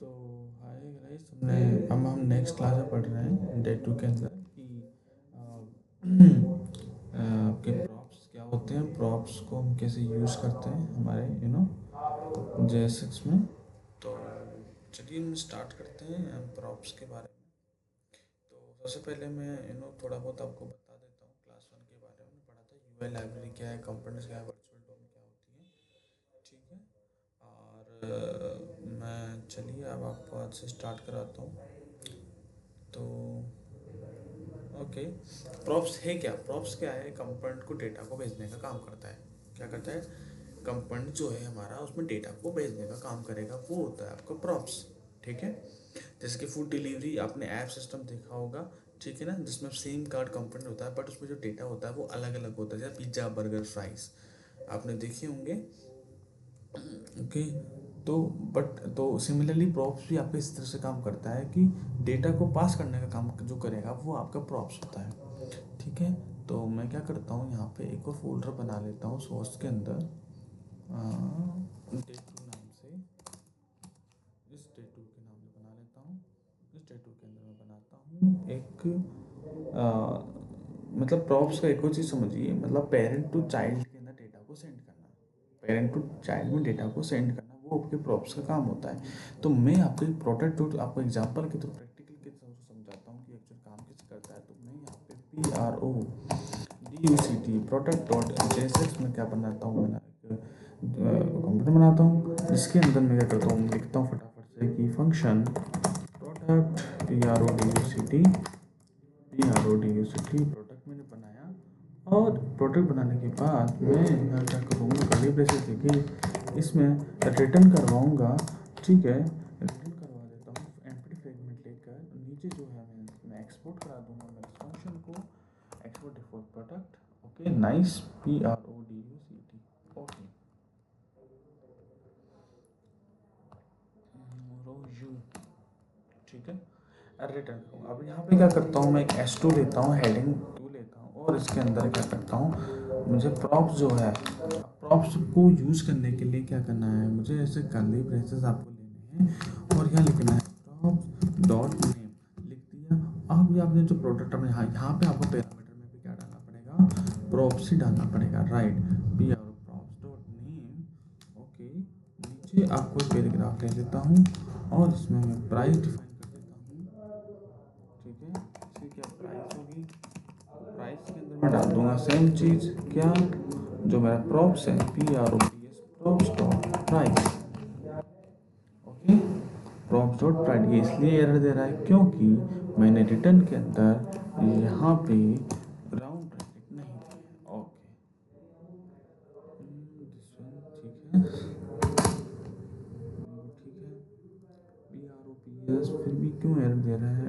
तो hi guys, अब हम नेक्स्ट क्लास में पढ़ रहे हैं डे टू के अंदर कि आपके प्रॉप्स क्या होते हैं, प्रॉप्स को हम कैसे यूज़ करते हैं हमारे जेएसएक्स में। तो चलिए हम स्टार्ट करते हैं प्रॉप्स के बारे में। तो सबसे पहले मैं थोड़ा बहुत आपको बता देता हूँ। क्लास वन के बारे में पढ़ा था, यूआई लाइब्रेरी क्या है, कंपोनेंट्स क्या है, वर्चुअल डोम क्या होती है। ठीक है। और मैं चलिए अब आपको आज से स्टार्ट कराता हूँ। तो ओके, प्रॉप्स है क्या? प्रॉप्स क्या है? कंपोनेंट को डेटा को भेजने का काम करता है। क्या करता है? कंपोनेंट जो है हमारा उसमें डेटा को भेजने का काम करेगा, वो होता है आपका प्रॉप्स। ठीक है। जैसे कि फूड डिलीवरी आपने ऐप सिस्टम देखा होगा, ठीक है ना, जिसमें सेम कार्ड कंपोनेंट होता है बट उसमें जो डेटा होता है वो अलग अलग होता है। जैसे पिज्ज़ा, बर्गर, फ्राइज आपने देखे होंगे। ओके। तो बट तो सिमिलरली प्रॉप्स भी आपके इस तरह से काम करता है कि डेटा को पास करने का काम जो करेगा वो आपका प्रॉप्स होता है। ठीक है। तो मैं क्या करता हूँ, यहाँ पे एक और फोल्डर बना लेता हूँ सोर्स के अंदर, डेटू नाम से। इस डेटू के नाम से बना लेता हूँ। इस डेटू के अंदर मैं बनाता हूँ एक मतलब प्रॉप्स का एक और चीज़ समझिए, मतलब पेरेंट टू चाइल्ड के अंदर डेटा को सेंड करना, पेरेंट टू चाइल्ड में डेटा को सेंड करना, वो आपके प्रॉप्स का काम होता है। तो मैं आपको एक प्रोडक्ट तो आपको एग्जांपल के थ्रू, प्रैक्टिकल के थ्रू समझाता हूँ कि एक्चुअल काम कैसे करता है। तो मैं यहाँ पे PRODUCT प्रोडक्ट डॉट जेएसएक्स में क्या बनाता हूँ, मैं कंप्यूटर बनाता हूँ जिसके अंदर मैं क्या करता हूँ, लिखता हूँ फटाफट से कि फंक्शन प्रोडक्ट प्रोडक्ट मैंने बनाया। और प्रोडक्ट बनाने के बाद मैं यहाँ क्या करूँगा, कर्ली ब्रेसेस देखिए इसमें रिटर्न करवाऊँगा। ठीक है, रिटर्न करवा देता हूँ एम्प्टी फ्रेगमेंट लेकर। नीचे जो है मैं एक्सपोर्ट करा दूँगा मेरे फंक्शन को, export default product. Okay nice, PRODUCT। Okay रो यू। ठीक है, रिटर्न करूँगा। अब यहाँ पे क्या करता हूँ, मैं एक S2 लेता हूँ, हेडिंग 2 लेता हूँ और इसके अंदर क्या करता हूँ, मुझे प्रॉप्स जो है, प्रॉप्स को यूज़ करने के लिए क्या करना है, मुझे ऐसे कर्ली ब्रेसेस आपको लेने हैं और यहाँ लिखना है प्रॉप्स डॉट नेम, लिख दिया। अब ये आपने जो प्रोडक्ट अपने यहाँ पे आपको पैरामीटर में भी क्या डालना पड़ेगा, प्रॉप्स ही डालना पड़ेगा, right. Props dot name. Okay, नीचे आपको पैराग्राफ ले लेता हूँ और इसमें मैं प्राइस डिफाइन कर देता हूँ। ठीक है, इसकी क्या प्राइस होगी, प्राइस के अंदर मैं डाल दूंगा सेम चीज़, क्या जो मेरा प्रॉप्स है, PROPS props dot price. Okay, props dot price. ये इसलिए एरर दे रहा है क्योंकि मैंने रिटर्न के अंदर यहाँ पे राउंड ब्रैकेट नहीं दिया। Okay, this one. ठीक है, PROPS फिर भी क्यों एरर दे रहा है?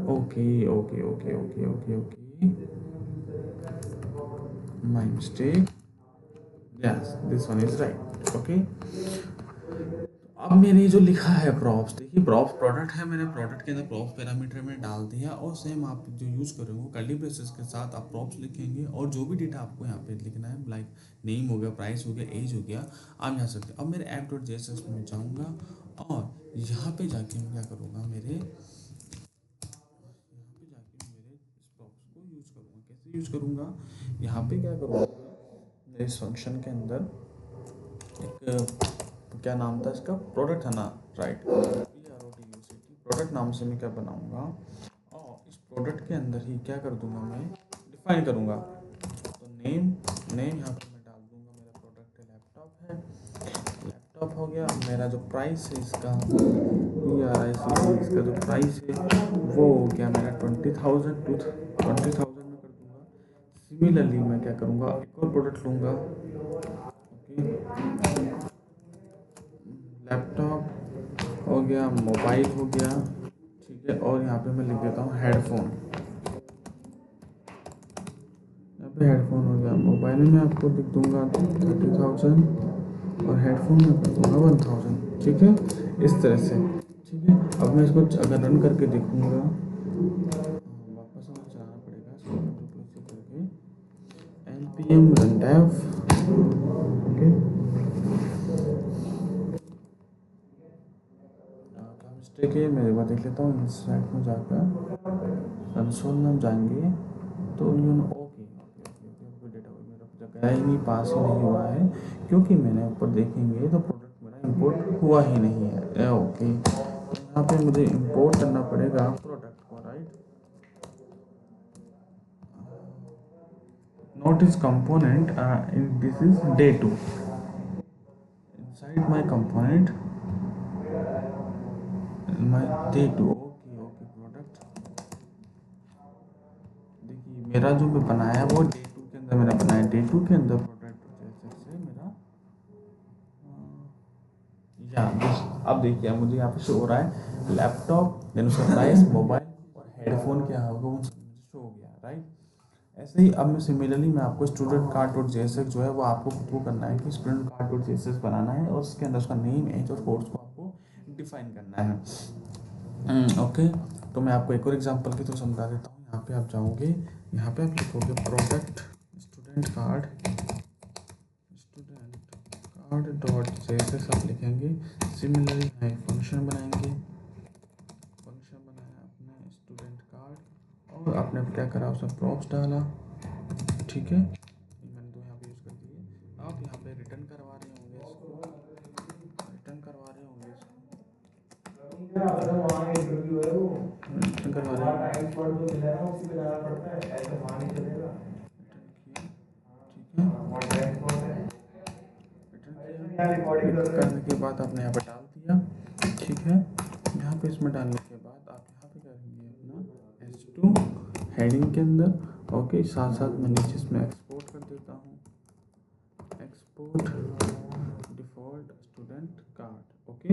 Okay okay okay okay okay okay, my mistake, yes this one is right. Okay, अब मैंने जो लिखा है प्रॉप्स, देखिए प्रॉप्स प्रोडक्ट है, मैंने प्रोडक्ट के अंदर प्रॉप्स पैरामीटर में डाल दिया और सेम आप जो यूज़ करोगे कर्ली ब्रेसेस के साथ आप प्रॉप्स लिखेंगे और जो भी डेटा आपको यहाँ पे लिखना है, लाइक नेम हो गया, प्राइस हो गया, एज हो गया, आप यहाँ सकते हैं। अब मेरे ऐप डॉट जेएसएक्स में जाऊँगा और यहाँ पे जाके मैं क्या करूँगा, मेरे इस प्रॉप्स को यूज़ करूँगा। कैसे यूज़ करूँगा, यहाँ पे क्या करूँगा, मेरे इस फंक्शन के अंदर एक क्या नाम था इसका, प्रोडक्ट है ना, राइट। प्रोडक्ट नाम से मैं क्या बनाऊंगा और इस प्रोडक्ट के अंदर ही क्या कर दूंगा, मैं डिफाइन करूंगा। तो नेम, नेम यहाँ पे मैं डाल दूंगा, मेरा प्रोडक्ट है लैपटॉप है, लैपटॉप हो गया। मेरा जो प्राइस है इसका, इसका जो प्राइस है वो हो गया मेरा 20,000 टू 20,000 में कर दूंगा। सिमिलरली मैं क्या करूँगा, एक और प्रोडक्ट लूँगा। ओके, लैपटॉप हो गया, मोबाइल हो गया, ठीक है। और यहाँ पे मैं लिख देता हूँ हेडफोन, यहाँ पे हेडफोन हो गया। मोबाइल में मैं आपको लिख दूंगा 30,000 और हेडफोन में कर दूंगा 1,000। ठीक है, इस तरह से। ठीक है, अब मैं इसको अगर रन करके देखूँगा, वापस हमें चलाना पड़ेगा इसको करके npm run dev। ओके, देखिए मैं एक बार देख लेता हूँ इंसाइट में जाकर कंसोल में हम जाएंगे तो okay okay okay okay data मेरा गया ही नहीं, पास ही नहीं हुआ है, क्योंकि मैंने ऊपर देखेंगे तो प्रोडक्ट मेरा इंपोर्ट हुआ ही नहीं है। ओके, तो यहाँ पे मुझे इंपोर्ट करना पड़ेगा प्रोडक्ट को, right. Note is component this is day 2 inside my component my day 2। Okay okay product, देखिए मेरा जो मैं बनाया वो डे 2 के अंदर मैंने बनाया, डे 2 के अंदर प्रोडक्ट जैसे से मेरा अब देखिए मुझे यहाँ पे शो हो रहा है लैपटॉप, देन उसका प्राइस, मोबाइल और हेडफोन क्या होगा वो शो हो गया, राइट। ऐसे ही अब मैं सिमिलरली मैं आपको स्टूडेंट कार्ड डॉट जेएसएक्स जो है वो आपको वो करना है कि स्टूडेंट कार्ड डॉट जेएसएक्स बनाना है और उसके अंदर उसका नेम, एज और कोर्स को आपको डिफाइन करना है। ओके, तो मैं आपको एक और एग्जांपल के थ्रू समझा देता हूँ। यहाँ पे आप जाओगे, यहाँ पे आप लिखोगे product student card dot JSX आप लिखेंगे। सिमिलरली यहाँ एक फंक्शन बनाएंगे, फंक्शन बनाया आपने स्टूडेंट कार्ड और आपने क्या करा उसमें प्रॉप्स डाला, ठीक है, मैंने तो यहाँ पे यूज़ कर दिए। आप यहाँ पे रिटर्न करवा रहे होंगे इसको, रिटर्न करवा रहे होंगे इसको, रिटर्न करवा रहे हैं, करने के बाद आपने यहाँ पर डाल दिया, ठीक है। यहाँ पे इसमें डालने के बाद आप यहाँ पे करेंगे अपना H2 हेडिंग के अंदर, ओके। साथ साथ मैं नीचे इसमें एक्सपोर्ट कर देता हूँ, export default student card, okay.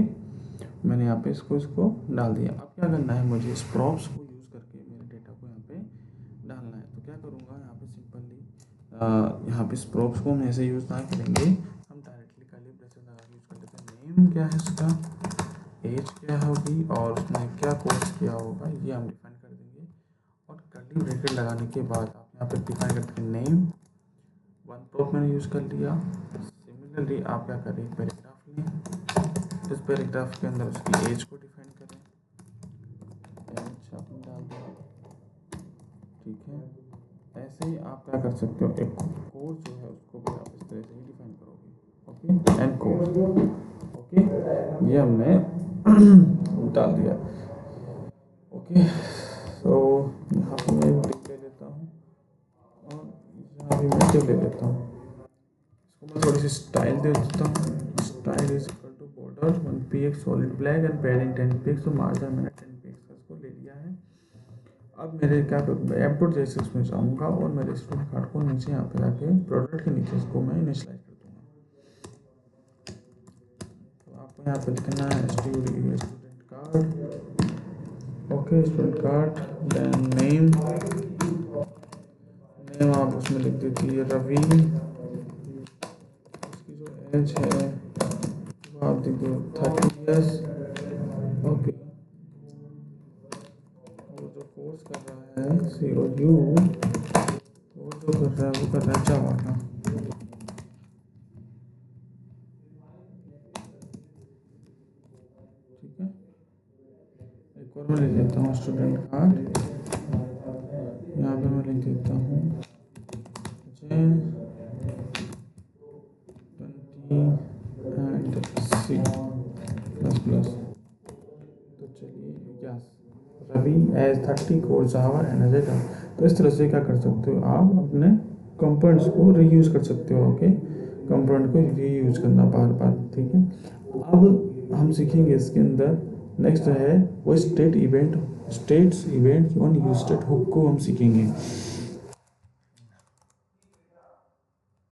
मैंने यहाँ पे इसको डाल दिया। अब क्या करना है, मुझे इस प्रॉप्स को यूज़ करके मेरे डेटा को यहाँ पे डालना है। तो क्या करूँगा, यहाँ पे सिंपली यहाँ पे इस प्रॉप्स को हम ऐसे यूज़ ना करेंगे, हम डायरेक्टली कर्ली ब्रेसेस लगा के यूज़ कर लेते हैं। नेम क्या है इसका, एज क्या होगी और उसने क्या कोर्स किया होगा ये हम डिफाइन कर देंगे। और कर्ली ब्रैकेट लगाने के बाद आप यहाँ पे डिफाइन करते हैं नेम, वन प्रॉप मैंने यूज़ कर लिया। सिमिलरली आप क्या करें, एक पैराग्राफ लें, इस पैराग्राफ के अंदर उसकी एज को डिफाइन करें, एज आपने डाल दिया, ठीक है। ऐसे ही आप क्या कर सकते हो, एक कोर्स जो है उसको भी आप इस तरह से ही डिफाइन करोगे, ओके, एंड कोर्स, ओके, ये हमने डाल दिया, ओके। तो यहाँ पर मैं टिक ले लेता हूँ और यहाँ भी मैं टिक ले लेता हूँ। इसको मैं थोड़ी सी स्टाइल दे देता हूँ, style is equal to border 1 px solid black and padding 10 px, तो मार्जिन मैंने 10 px का इसको ले लिया है। अब मेरे क्या करूँगा, ऐप डॉट जेएसएक्स में जाऊँगा और मेरे स्टूडेंट कार्ड को नीचे यहाँ पे जाके प्रोडक्ट के नीचे इसको मैं इनिशियलाइज कर दूँगा। तो आपको यहाँ पे लिखना है student card, okay, student card, then name, name आप उसमें लिख दीजिए रवि, उसकी जो एज है वो आप लिख दो 30 ईयर्स, ओके। वो जो कोर्स कर रहा है COU, वो जो कर रहा है वो कर रहा है जावा का, ठीक है। एक और मैं लिख देता हूँ स्टूडेंट कार्ड, यहाँ पे मैं लिख देता हूँ 20 एंड C प्लस प्लस। तो चलिए क्या, Ravi age 30 core Java and age. तो इस तरह से क्या कर सकते हो, आप अपने कंपोनेंट्स को रीयूज़ कर सकते हो, ओके। कंपोनेंट को रीयूज़ करना बार बार, ठीक है। अब हम सीखेंगे इसके अंदर नेक्स्ट है वो states event on use state hook को हम सीखेंगे।